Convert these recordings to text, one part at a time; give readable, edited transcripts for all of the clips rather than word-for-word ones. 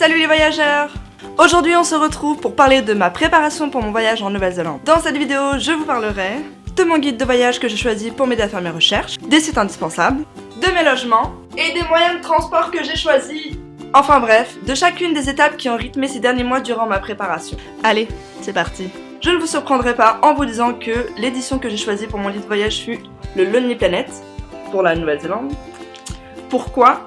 Salut les voyageurs! Aujourd'hui on se retrouve pour parler de ma préparation pour mon voyage en Nouvelle-Zélande. Dans cette vidéo, je vous parlerai de mon guide de voyage que j'ai choisi pour m'aider à faire mes recherches, des sites indispensables, de mes logements et des moyens de transport que j'ai choisis. Enfin bref, de chacune des étapes qui ont rythmé ces derniers mois durant ma préparation. Allez, c'est parti! Je ne vous surprendrai pas en vous disant que l'édition que j'ai choisie pour mon livre de voyage fut le Lonely Planet pour la Nouvelle-Zélande. Pourquoi?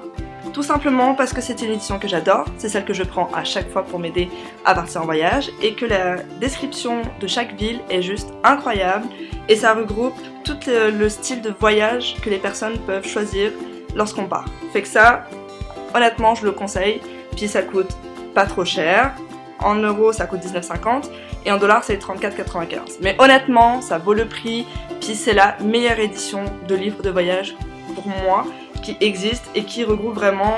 Tout simplement parce que c'est une édition que j'adore, c'est celle que je prends à chaque fois pour m'aider à partir en voyage et que la description de chaque ville est juste incroyable et ça regroupe tout le style de voyage que les personnes peuvent choisir lorsqu'on part. Fait que ça, honnêtement, je le conseille, puis ça coûte pas trop cher. En euros, ça coûte 19,50 et en dollars, c'est 34,95. Mais honnêtement, ça vaut le prix, puis c'est la meilleure édition de livre de voyage pour moi qui existe et qui regroupe vraiment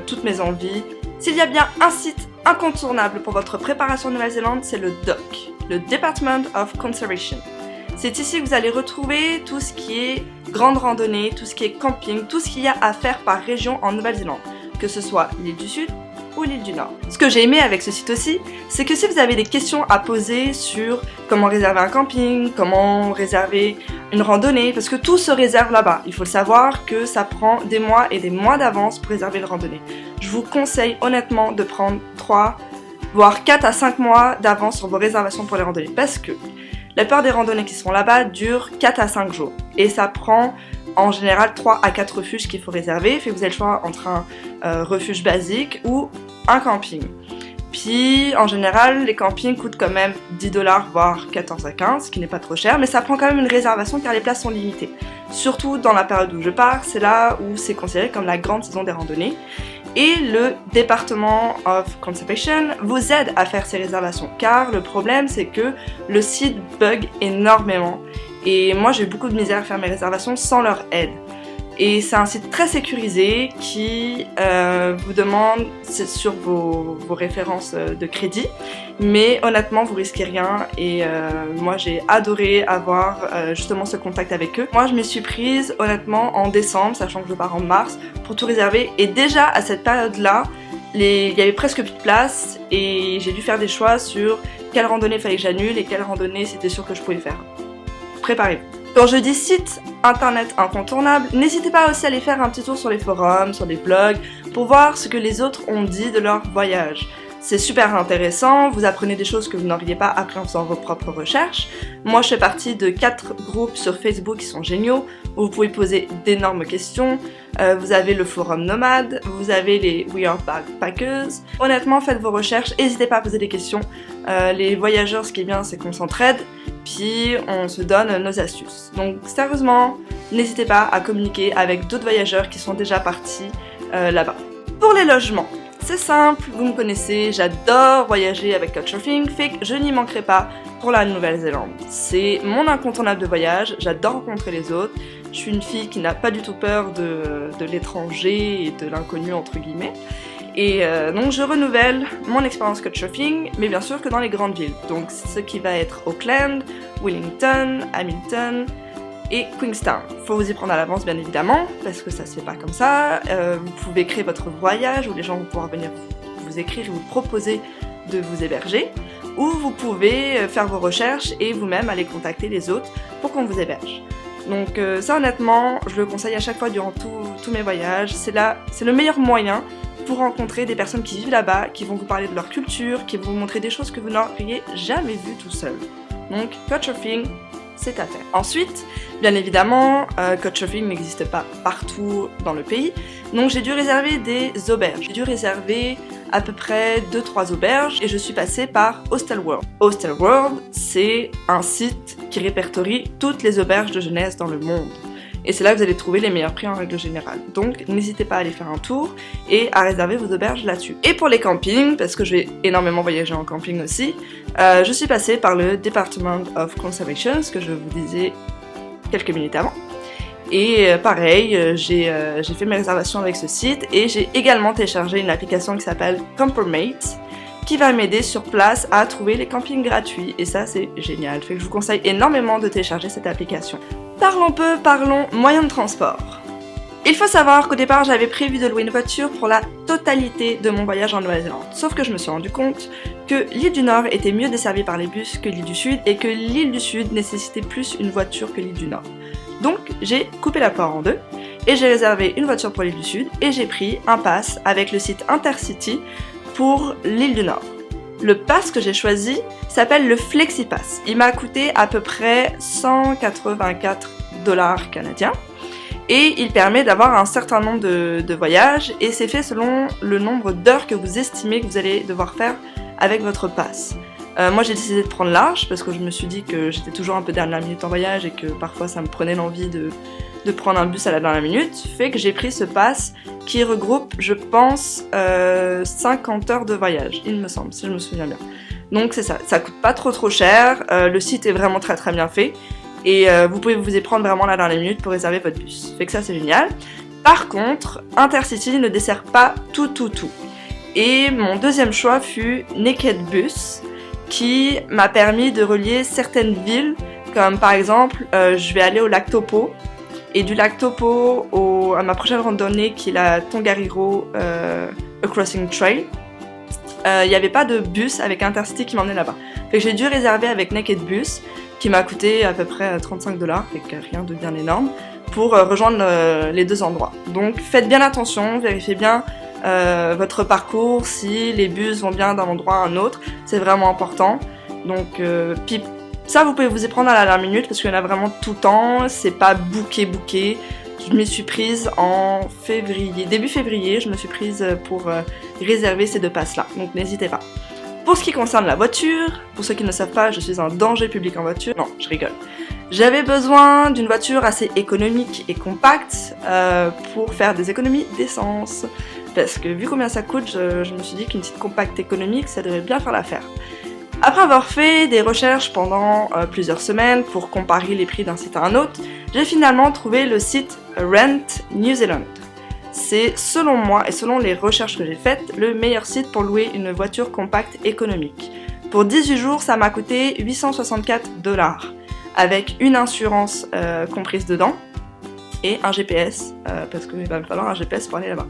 toutes mes envies. S'il y a bien un site incontournable pour votre préparation en Nouvelle-Zélande, c'est le DOC, le Department of Conservation. C'est ici que vous allez retrouver tout ce qui est grande randonnée, tout ce qui est camping, tout ce qu'il y a à faire par région en Nouvelle-Zélande, que ce soit l'île du Sud ou l'île du Nord. Ce que j'ai aimé avec ce site aussi, c'est que si vous avez des questions à poser sur comment réserver un camping, comment réserver une randonnée, parce que tout se réserve là-bas. Il faut le savoir que ça prend des mois et des mois d'avance pour réserver une randonnée. Je vous conseille honnêtement de prendre 3, voire 4 à 5 mois d'avance sur vos réservations pour les randonnées, parce que la plupart des randonnées qui sont là-bas durent 4 à 5 jours. Et ça prend en général 3 à 4 refuges qu'il faut réserver, fait que vous avez le choix entre un refuge basique ou un camping. Puis en général, les campings coûtent quand même 10 $, voire 14 à 15, ce qui n'est pas trop cher, mais ça prend quand même une réservation car les places sont limitées. Surtout dans la période où je pars, c'est là où c'est considéré comme la grande saison des randonnées. Et le Department of Conservation vous aide à faire ces réservations, car le problème c'est que le site bug énormément. Et moi j'ai eu beaucoup de misère à faire mes réservations sans leur aide. Et c'est un site très sécurisé qui vous demande sur vos références de crédit, mais honnêtement vous risquez rien et moi j'ai adoré avoir justement ce contact avec eux. Moi je me suis prise honnêtement en décembre, sachant que je pars en mars, pour tout réserver et déjà à cette période-là, il y avait presque plus de place et j'ai dû faire des choix sur quelle randonnée fallait que j'annule et quelle randonnée c'était sûr que je pouvais faire. Préparez-vous. Quand je dis site internet incontournable, n'hésitez pas aussi à aller faire un petit tour sur les forums, sur les blogs, pour voir ce que les autres ont dit de leur voyage. C'est super intéressant, vous apprenez des choses que vous n'auriez pas appris en faisant vos propres recherches. Moi je fais partie de 4 groupes sur Facebook qui sont géniaux, où vous pouvez poser d'énormes questions. Vous avez le forum Nomade, vous avez les We Are Backpackers. Honnêtement, faites vos recherches, n'hésitez pas à poser des questions. Les voyageurs, ce qui est bien, c'est qu'on s'entraide, puis on se donne nos astuces. Donc sérieusement, n'hésitez pas à communiquer avec d'autres voyageurs qui sont déjà partis là-bas. Pour les logements, c'est simple, vous me connaissez, j'adore voyager avec Couchsurfing, fait que je n'y manquerai pas pour la Nouvelle-Zélande. C'est mon incontournable de voyage, j'adore rencontrer les autres, je suis une fille qui n'a pas du tout peur de l'étranger et de l'inconnu entre guillemets. Et donc je renouvelle mon expérience Couchsurfing, mais bien sûr que dans les grandes villes. Donc ce qui va être Auckland, Wellington, Hamilton et Queenstown. Faut vous y prendre à l'avance bien évidemment, parce que ça se fait pas comme ça. Vous pouvez créer votre voyage où les gens vont pouvoir venir vous écrire et vous proposer de vous héberger. Ou vous pouvez faire vos recherches et vous-même aller contacter les autres pour qu'on vous héberge. Donc ça honnêtement, je le conseille à chaque fois durant tous mes voyages. C'est le meilleur moyen pour rencontrer des personnes qui vivent là-bas, qui vont vous parler de leur culture, qui vont vous montrer des choses que vous n'auriez jamais vues tout seul. Donc Couchsurfing, c'est à faire. Ensuite, bien évidemment, Couchsurfing n'existe pas partout dans le pays, donc j'ai dû réserver des auberges. J'ai dû réserver à peu près 2-3 auberges et je suis passée par Hostelworld. Hostelworld, c'est un site qui répertorie toutes les auberges de jeunesse dans le monde. Et c'est là que vous allez trouver les meilleurs prix en règle générale. Donc n'hésitez pas à aller faire un tour et à réserver vos auberges là-dessus. Et pour les campings, parce que je vais énormément voyager en camping aussi, je suis passée par le Department of Conservation, ce que je vous disais quelques minutes avant. Et pareil, j'ai fait mes réservations avec ce site et j'ai également téléchargé une application qui s'appelle Campermate, qui va m'aider sur place à trouver les campings gratuits. Et ça, c'est génial. Fait que je vous conseille énormément de télécharger cette application. Parlons moyens de transport. Il faut savoir qu'au départ j'avais prévu de louer une voiture pour la totalité de mon voyage en Nouvelle-Zélande. Sauf que je me suis rendu compte que l'île du Nord était mieux desservie par les bus que l'île du Sud et que l'île du Sud nécessitait plus une voiture que l'île du Nord. Donc j'ai coupé la poire en deux et j'ai réservé une voiture pour l'île du Sud et j'ai pris un pass avec le site Intercity pour l'île du Nord. Le pass que j'ai choisi s'appelle le FlexiPass. Il m'a coûté à peu près 184 $ canadiens. Et il permet d'avoir un certain nombre de voyages et c'est fait selon le nombre d'heures que vous estimez que vous allez devoir faire avec votre pass. Moi j'ai décidé de prendre large parce que je me suis dit que j'étais toujours un peu dernière minute en voyage et que parfois ça me prenait l'envie de prendre un bus à la dernière minute, fait que j'ai pris ce pass qui regroupe, je pense, 50 heures de voyage, il me semble, si je me souviens bien. Donc c'est ça coûte pas trop cher, le site est vraiment très bien fait. Et vous pouvez vous y prendre vraiment à la dernière minute pour réserver votre bus. Fait que ça c'est génial. Par contre, Intercity ne dessert pas tout. Et mon deuxième choix fut Naked Bus, qui m'a permis de relier certaines villes, comme par exemple, je vais aller au lac Taupo, et du lac Taupo à ma prochaine randonnée qui est la Tongariro Crossing Trail. Il n'y avait pas de bus avec Intercity qui m'emmenait là-bas. Fait que j'ai dû réserver avec Naked Bus, qui m'a coûté à peu près 35 $, fait que rien de bien énorme, pour rejoindre les deux endroits. Donc faites bien attention, vérifiez bien votre parcours, si les bus vont bien d'un endroit à un autre, c'est vraiment important. Donc puis ça vous pouvez vous y prendre à la dernière minute parce qu'il y en a vraiment tout le temps, c'est pas booké. Je m'y suis prise en février, début février, je me suis prise pour réserver ces deux passes là, donc n'hésitez pas. Pour ce qui concerne la voiture, pour ceux qui ne savent pas, je suis un danger public en voiture. Non, je rigole. J'avais besoin d'une voiture assez économique et compacte pour faire des économies d'essence. Parce que vu combien ça coûte, je me suis dit qu'une petite compacte économique, ça devrait bien faire l'affaire. Après avoir fait des recherches pendant plusieurs semaines pour comparer les prix d'un site à un autre, j'ai finalement trouvé le site Rent New Zealand. C'est selon moi et selon les recherches que j'ai faites, le meilleur site pour louer une voiture compacte économique. Pour 18 jours, ça m'a coûté 864 $, avec une assurance comprise dedans et un GPS, parce qu'il va me falloir un GPS pour aller là-bas.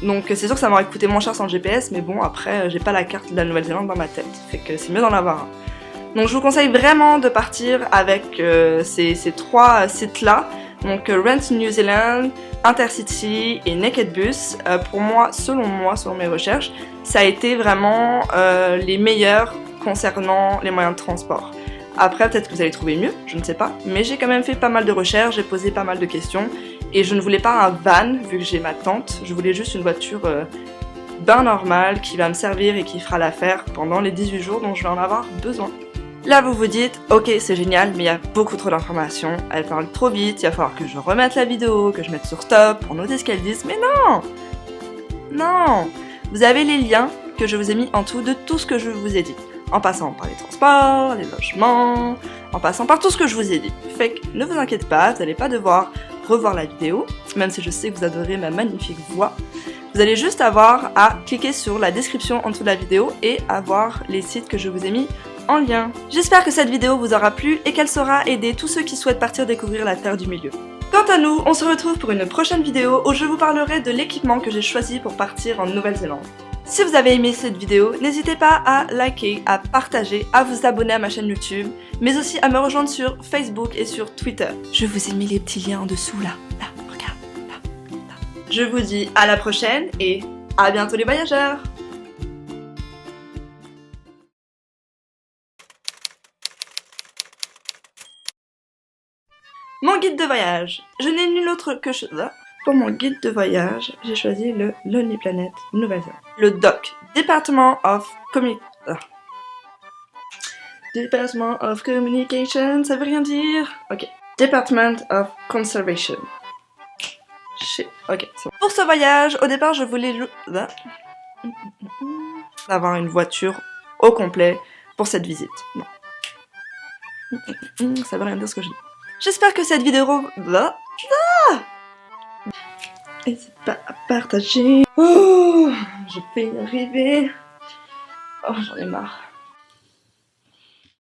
Donc c'est sûr que ça m'aurait coûté moins cher sans le GPS, mais bon, après j'ai pas la carte de la Nouvelle-Zélande dans ma tête, fait que c'est mieux d'en avoir un. Donc je vous conseille vraiment de partir avec ces trois sites-là, donc Rent New Zealand, Intercity et Naked Bus. Pour moi, selon mes recherches, ça a été vraiment les meilleurs concernant les moyens de transport. Après, peut-être que vous allez trouver mieux, je ne sais pas, mais j'ai quand même fait pas mal de recherches, j'ai posé pas mal de questions, et je ne voulais pas un van, vu que j'ai ma tante, je voulais juste une voiture ben normale, qui va me servir et qui fera l'affaire pendant les 18 jours dont je vais en avoir besoin. Là vous vous dites, ok c'est génial, mais il y a beaucoup trop d'informations, elle parle trop vite, il va falloir que je remette la vidéo, que je mette sur stop pour noter ce qu'elle dit, mais non! Non! Vous avez les liens que je vous ai mis en dessous de tout ce que je vous ai dit, en passant par les transports, les logements, en passant par tout ce que je vous ai dit. Fait que ne vous inquiétez pas, vous n'allez pas devoir revoir la vidéo, même si je sais que vous adorez ma magnifique voix. Vous allez juste avoir à cliquer sur la description en dessous de la vidéo et avoir les sites que je vous ai mis en lien. J'espère que cette vidéo vous aura plu et qu'elle saura aider tous ceux qui souhaitent partir découvrir la Terre du Milieu. Quant à nous, on se retrouve pour une prochaine vidéo où je vous parlerai de l'équipement que j'ai choisi pour partir en Nouvelle-Zélande. Si vous avez aimé cette vidéo, n'hésitez pas à liker, à partager, à vous abonner à ma chaîne YouTube, mais aussi à me rejoindre sur Facebook et sur Twitter. Je vous ai mis les petits liens en dessous là, regarde, là. Je vous dis à la prochaine et à bientôt les voyageurs! Mon guide de voyage. Je n'ai nul autre que ça. Pour mon guide de voyage, j'ai choisi le Lonely Planet Nouvelle-Zélande. Le DOC, Department of Communication, ça veut rien dire. Ok. Department of Conservation. Shit. Ok, c'est bon. Pour ce voyage, au départ, je voulais avoir une voiture au complet pour cette visite. Non. Ça veut rien dire ce que je dis. J'espère que cette vidéo... N'hésite pas à partager. Oh, je vais y arriver. Oh, j'en ai marre.